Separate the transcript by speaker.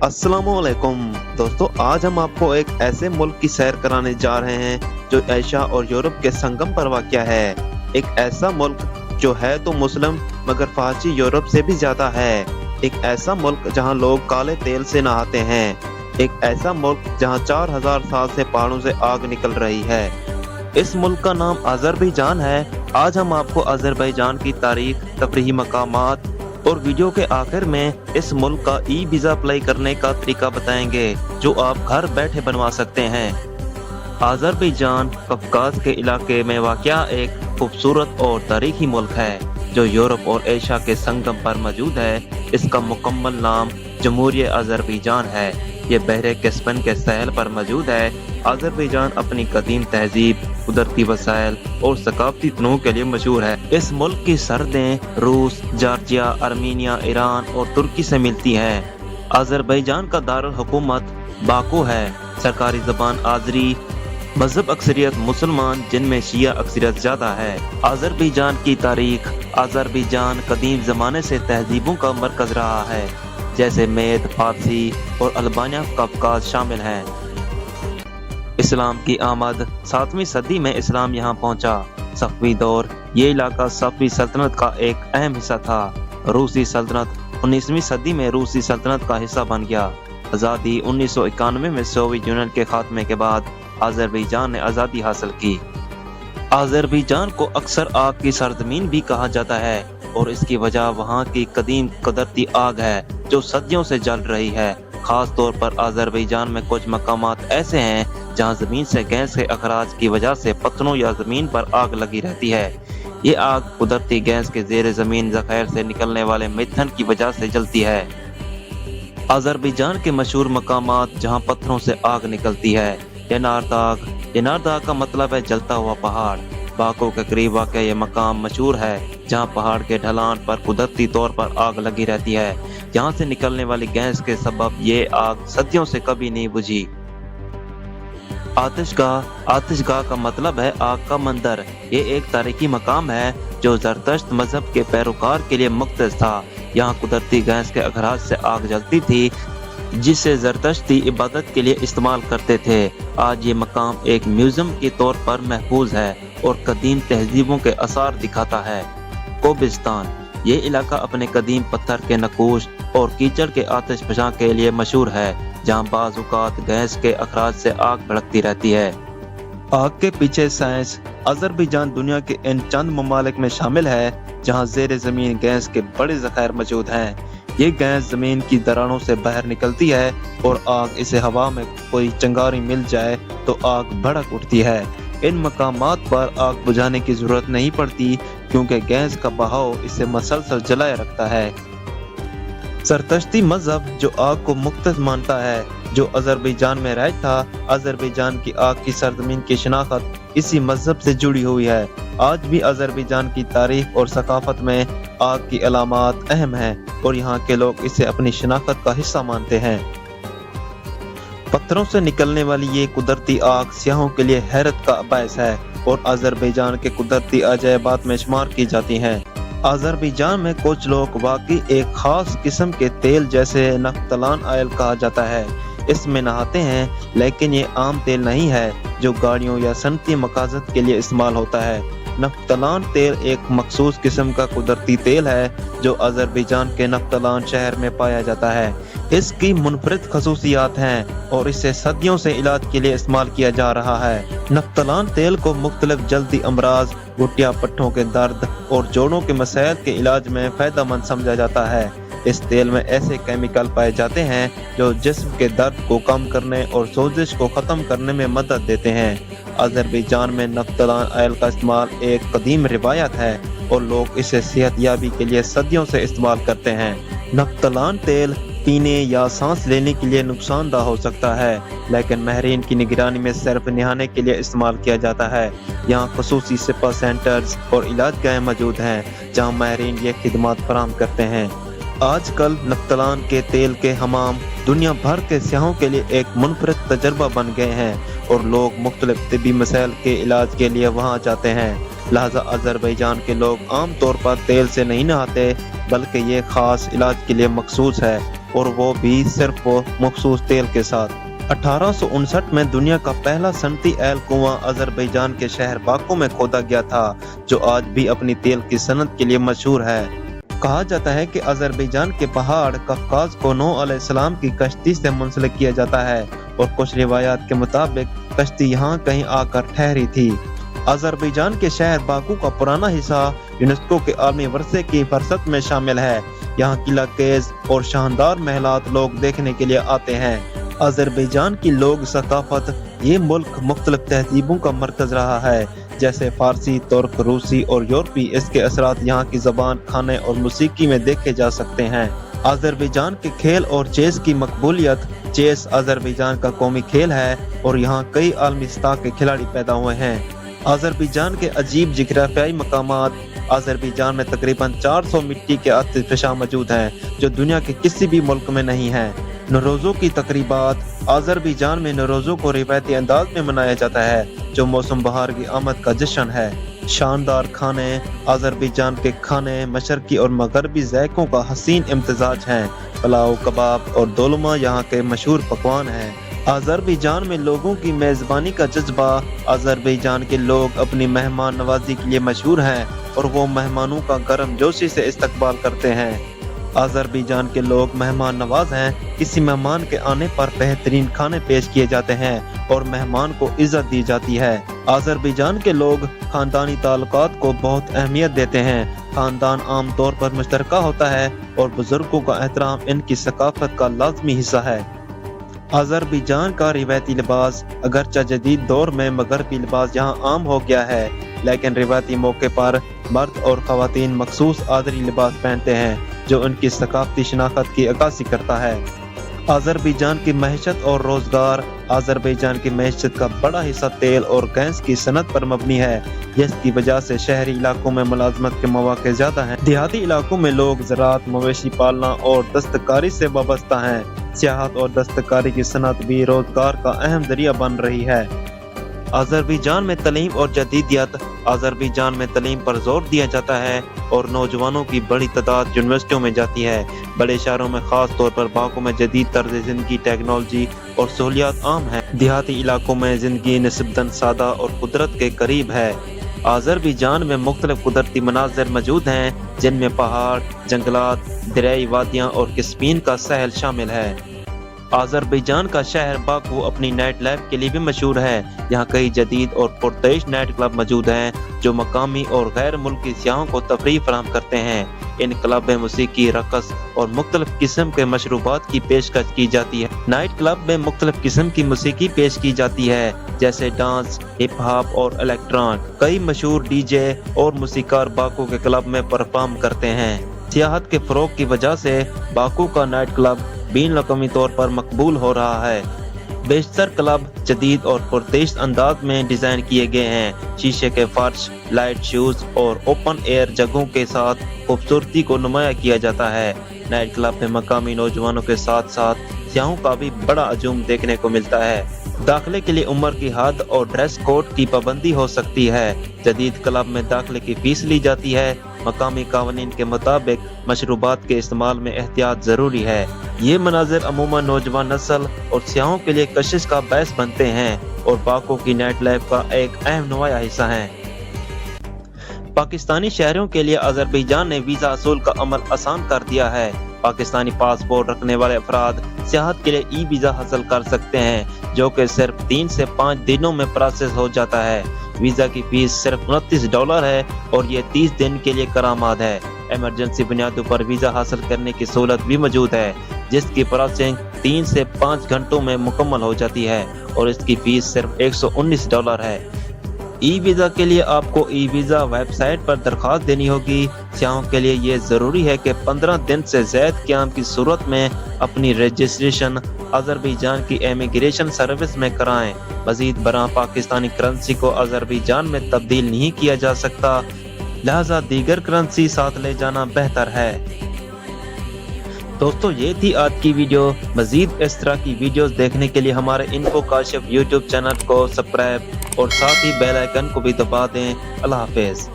Speaker 1: अस्सलामुअलैकुम दोस्तों, आज हम आपको एक ऐसे मुल्क की सैर कराने जा रहे हैं जो एशिया और यूरोप के संगम पर वाक़या है। एक ऐसा मुल्क जो है तो मुस्लिम मगर फारसी यूरोप से भी ज्यादा है। एक ऐसा मुल्क जहां लोग काले तेल से नहाते हैं। एक ऐसा मुल्क जहां 4000 साल से पहाड़ों से आग निकल रही है। इस मुल्क का नाम अजरबैजान है। आज हम आपको अजरबैजान की तारीख, तफरीही मकामात और वीडियो के आखिर में इस मुल्क का ई वीजा अप्लाई करने का तरीका बताएंगे जो आप घर बैठे बनवा सकते हैं। अजरबैजान कफकाज के इलाके में वाक़या एक खूबसूरत और तारीखी मुल्क है जो यूरोप और एशिया के संगम पर मौजूद है। इसका मुकम्मल नाम जमहूरियत अजरबैजान है। ये बहरे कैस्पियन के साहिल पर मौजूद है। अजरबैजान अपनी कदीम तहजीब, कुदरती वसाइल और सकाफती तनों के लिए मशहूर है। इस मुल्क की सरहदें रूस, जॉर्जिया, आर्मीनिया, ईरान और तुर्की से मिलती हैं। अजरबैजान का दारुल हुकूमत बाकू है। सरकारी ज़बान आज़री, मजहब अक्सरियत मुसलमान जिनमें शिया अक्सरियत ज़्यादा है। अजरबैजान की तारीख। अजरबैजान कदीम ज़माने से तहजीबों का मरकज़ रहा है, जैसे मेद, फारसी और अल्बानिया कफकाज शामिल हैं। इस्लाम की आमद। 7वीं सदी में इस्लाम यहाँ पहुँचा। सफ़वी दौर। ये इलाका सफ़वी सल्तनत का एक अहम हिस्सा था। रूसी सल्तनत। 19वीं सदी में रूसी सल्तनत का हिस्सा बन गया। आज़ादी। 1991 में सोवियत यूनियन के खात्मे के बाद अजरबैजान ने आज़ादी हासिल की। अजरबैजान को अक्सर आग की सरजमीन भी कहा जाता है और इसकी वजह वहाँ की कदीम कुदरती आग है जो सदियों से जल रही है। खास तौर पर अजरबैजान में कुछ मकामात ऐसे हैं जहां जमीन से गैस के अखराज की वजह से पत्थरों या जमीन पर आग लगी रहती है। ये आग कुदरती गैस के जेर जमीन जखायर से निकलने वाले मीथेन की वजह से जलती है। अजरबैजान के मशहूर मकामात जहां पत्थरों से आग निकलती है। यनारदाग। यनारदाग का मतलब है जलता हुआ पहाड़। बाको के करीब वाक़ ये मकाम मशहूर है जहां पहाड़ के ढलान पर कुदरती तौर पर आग लगी रहती है। यहाँ से निकलने वाली गैस के सबब ये आग सदियों से कभी नहीं बुझी। आतिशगाह। आतिशगाह का मतलब है आग का मंदिर। ये एक तारीखी मकाम है जो ज़रतश्त मजहब के पैरोकार के लिए मुख्तस था। यहाँ कुदरती गैस के अखराज से आग जलती थी जिसे ज़रतश्ती इबादत के लिए इस्तेमाल करते थे। आज ये मकाम एक म्यूजियम के तौर पर महफूज है और कदीम तहजीबों के आसार दिखाता है। कोबिस्तान। ये इलाका अपने कदीम पत्थर के नकूश और कीचड़ के आतिश फशां के लिए मशहूर है जहाँ बाज़ औक़ात गैस के अखराज से आग भड़कती रहती है। आग के पीछे साइंस। अजरबैजान दुनिया के इन चंद ममालिक में शामिल है जहाँ जेर ज़मीन गैस के बड़े ज़खायर मौजूद हैं। ये गैस ज़मीन की दरारों से बाहर निकलती है और आग इसे हवा में कोई चिंगारी मिल जाए तो आग भड़क उठती है। इन मकामात पर आग बुझाने की जरूरत नहीं पड़ती क्योंकि गैस का बहाव इसे मसलसल जलाए रखता है। ज़रतश्ती मजहब जो आग को मुक़द्दस मानता है, जो अजरबैजान में राइज था। अजरबैजान की आग की सरजमीन की शनाख्त इसी मजहब से जुड़ी हुई है। आज भी अजरबैजान की तारीख और सकाफत में आग की अलामात अहम हैं और यहाँ के लोग इसे अपनी शनाख्त का हिस्सा मानते हैं। पत्थरों से निकलने वाली ये कुदरती आग सियाहों के लिए हैरत का बायस है और अजरबैजान के कुदरती अजायबात में शुमार की जाती हैं। अजरबैजान में कुछ लोग वाकई एक खास किस्म के तेल जैसे नफ्तलान ऑयल कहा जाता है इसमें नहाते हैं, लेकिन ये आम तेल नहीं है जो गाड़ियों या सनती मकासद के लिए इस्तेमाल होता है। नफ्तलान तेल एक मखसूस किस्म का कुदरती तेल है जो अजरबैजान के नफ्तलान शहर में पाया जाता है। इसकी मुनफरिद खसूसियात हैं और इसे सदियों से इलाज के लिए इस्तेमाल किया जा रहा है। नफ्तलान तेल को मुख्तलिफ जल्दी अमराज, घुटिया पट्टों के दर्द और जोड़ों के मसाइल के इलाज में फ़ायदेमंद समझा जाता है। इस तेल में ऐसे केमिकल पाए जाते हैं जो जिस्म के दर्द को कम करने और सोजिश को ख़त्म करने में मदद देते हैं। अजरबैजान में नफ्तलान ऑयल का इस्तेमाल एक कदीम रिवायत है और लोग इसे सेहतयाबी के लिए सदियों से इस्तेमाल करते हैं। नफ्तलान तेल पीने या सांस लेने के लिए नुकसानदा हो सकता है, लेकिन माहिरीन की निगरानी में सिर्फ नहाने के लिए इस्तेमाल किया जाता है। यहाँ खसूसी स्पा सेंटर्स और इलाज गाहें मौजूद हैं जहाँ माहिरीन ये खिदमात फराहम करते हैं। आजकल नफ्तलान के तेल के हमाम दुनिया भर के सियाहों के लिए एक मुनफरिद तजर्बा बन गए हैं और लोग मुख्तलिफ तिब्बी मसाइल के इलाज के लिए वहाँ जाते हैं। लिहाजा अजरबैजान के लोग आम तौर पर तेल से नहीं नहाते बल्कि ये खास इलाज के लिए मखसूस है। और वो भी सिर्फ मखसूस तेल के साथ। 1859 में दुनिया का पहला सनती एल कुआं अजरबैजान के शहर बाकू में खोदा गया था, जो आज भी अपनी तेल की सनत के लिए मशहूर है। कहा जाता है कि अजरबैजान के पहाड़ कफकाज को नूह अलैहिस्सलाम की कश्ती से मुंसलिक किया जाता है और कुछ रिवायात के मुताबिक कश्ती यहाँ कहीं आकर ठहरी थी। अजरबैजान के शहर बाकू का पुराना हिस्सा यूनेस्को के आलमी वर्से की फहरिस्त में शामिल है। यहाँ किला केज और शानदार महलात लोग देखने के लिए आते हैं। अजरबैजान की लोग सकाफत, ये मुल्क मुख्तलिफ तहजीबों का मरकज रहा है, जैसे फारसी, तुर्क, रूसी और यूरोपी। इसके असरात यहाँ की जबान, खाने और मौसीकी में देखे जा सकते हैं। अजरबैजान के खेल और चेस की मकबूलियत। चेस अजरबैजान का कौमी खेल है और यहाँ कई आलमी सतह के खिलाड़ी पैदा हुए हैं। अजरबैजान के अजीब जिग्राफियाई मकामात। अजरबैजान में तकरीबन 400 मिट्टी के आतिशफशा मौजूद हैं, जो दुनिया के किसी भी मुल्क में नहीं है। नौरोज़ों की तकरीबात। अजरबैजान में नौरोज़ों को रिवायती अंदाज में मनाया जाता है, जो मौसम बहार की आमद का जश्न है। शानदार खाने। अजरबैजान के खाने मशरकी और मगरबी ज़ायकों का हसीन इम्तिजाज हैं। पुलाव, कबाब और दोलमा यहाँ के मशहूर पकवान हैं। अजरबैजान में लोगों की मेज़बानी का जज्बा। अजरबैजान के लोग अपनी मेहमान नवाजी के लिए मशहूर हैं और वो मेहमानों का गर्मजोशी से इस्तकबाल करते हैं। अजरबैजान के लोग मेहमान नवाज हैं। किसी मेहमान के आने पर बेहतरीन खाने पेश किए जाते हैं और मेहमान को इज्जत दी जाती है। अजरबैजान के लोग खानदानी ताल्लुकात को बहुत अहमियत देते हैं। खानदान आम तौर पर मुश्तरका होता है और बुजुर्गों का एहतराम इनकी सकाफत का लाजमी हिस्सा है। अजरबैजान का रिवायती लिबास। अगरचे जदीद दौर में मगरबी लिबास यहाँ आम हो गया है, लेकिन रिवायती मौके पर मर्द और खवातीन मखसूस आदरी लिबास पहनते हैं, जो उनकी सकाफती शनाख्त की अक्कासी करता है। अजरबैजान की मईशत और रोजगार। अजरबैजान की मईशत का बड़ा हिस्सा तेल और गैस की सनत पर मबनी है, जिसकी वजह से शहरी इलाकों में मुलाजमत के मौके ज्यादा हैं। देहाती इलाकों में लोग ज़राअत, मवेशी पालना और दस्तकारी से वाबस्ता हैं। सियाहत और दस्तकारी की सनत भी रोजगार का अहम जरिया बन रही है। अजरबैजान में तलीम और जदीदियत। अजरबैजान में तलीम पर जोर दिया जाता है और नौजवानों की बड़ी तादाद यूनिवर्सिटियों में जाती है। बड़े शहरों में खास तौर पर बाकू में जदीद तर्ज जिंदगी, टेक्नोलॉजी और सहूलियात आम है। देहाती इलाकों में जिंदगी निस्बतन सादा और कुदरत के करीब है। अजरबैजान में मुख्तलिफ कुदरती मनाज़िर मौजूद हैं, जिनमें पहाड़, जंगलात, दरियाई वादियाँ और कस्पीन का सहल शामिल है। अजरबैजान का शहर बाकू अपनी नाइट लाइफ के लिए भी मशहूर है। यहाँ कई जदीद और पुरतश नाइट क्लब मौजूद हैं, जो मकामी और गैर मुल्की सियाहों को तफरीह फराहम करते हैं। इन क्लब में मौसीकी, रक़स और मुख्तलिफ किस्म के मशरूबात की पेशकश की जाती है। नाइट क्लब में मुख्तलिफ किस्म की मौसीकी पेश की जाती है, जैसे डांस, हिप हॉप और इलेक्ट्रॉन। कई मशहूर डीजे और मौसीकार बाकू के क्लब में परफॉर्म करते हैं। सियाहत के फरोग की वजह से बाकू का नाइट क्लब बीन अक़वामी तौर पर मकबूल हो रहा है। बेशतर क्लब जदीद और पुरतश अंदाज में डिजाइन किए गए हैं। शीशे के फर्श, लाइट शूज और ओपन एयर जगहों के साथ खूबसूरती को नुमाया किया जाता है। नाइट क्लब में मकामी नौजवानों के साथ साथ सियाहों का भी बड़ा हजूम देखने को मिलता है। दाखिले के लिए उम्र की हद और ड्रेस कोड की पाबंदी हो सकती है। जदीद क्लब में दाखिले की फीस ली जाती है। मकामी कानून के मुताबिक मशरूबात के इस्तेमाल में एहतियात जरूरी है। ये मनाजिर अमूमन नौजवान नस्ल और सियाहों के लिए कशिश का बायस बनते हैं और बाकू की नाइट लाइफ का एक अहम नुमाया हिस्सा हैं। पाकिस्तानी शहरियों के लिए अजरबैजान ने वीजा असूल का अमल आसान कर दिया है। पाकिस्तानी पासपोर्ट रखने वाले अफराद सियाहत के लिए ई वीजा हासिल कर सकते हैं, जो कि सिर्फ 3 से 5 दिनों में प्रोसेस हो जाता है। वीजा की फीस सिर्फ $29 है और ये 30 दिन के लिए करामाद है। इमरजेंसी बुनियादों पर वीजा हासिल करने की सहूलत भी मौजूद है, जिसकी प्रोसेसिंग 3 से 5 घंटों में मुकम्मल हो जाती है और इसकी फीस सिर्फ $119 है। ई वीजा के लिए आपको ई वीजा वेबसाइट पर दरखास्त देनी होगी। सियाहों के लिए ये जरूरी है कि 15 दिन से ज़्यादा क़याम की सूरत में अपनी रजिस्ट्रेशन अजरबैजान की इमिग्रेशन सर्विस में कराएं। मजीद बरां पाकिस्तानी करेंसी को अजरबैजान में तब्दील नहीं किया जा सकता, लिहाजा दीगर करेंसी साथ ले जाना बेहतर है। दोस्तों, ये थी आज की वीडियो। मजीद इस तरह की वीडियोस देखने के लिए हमारे इन्फो काशिफ यूट्यूब चैनल को सब्सक्राइब और साथ ही बेल आइकन को भी दबा दें। अल्लाह हाफिज़।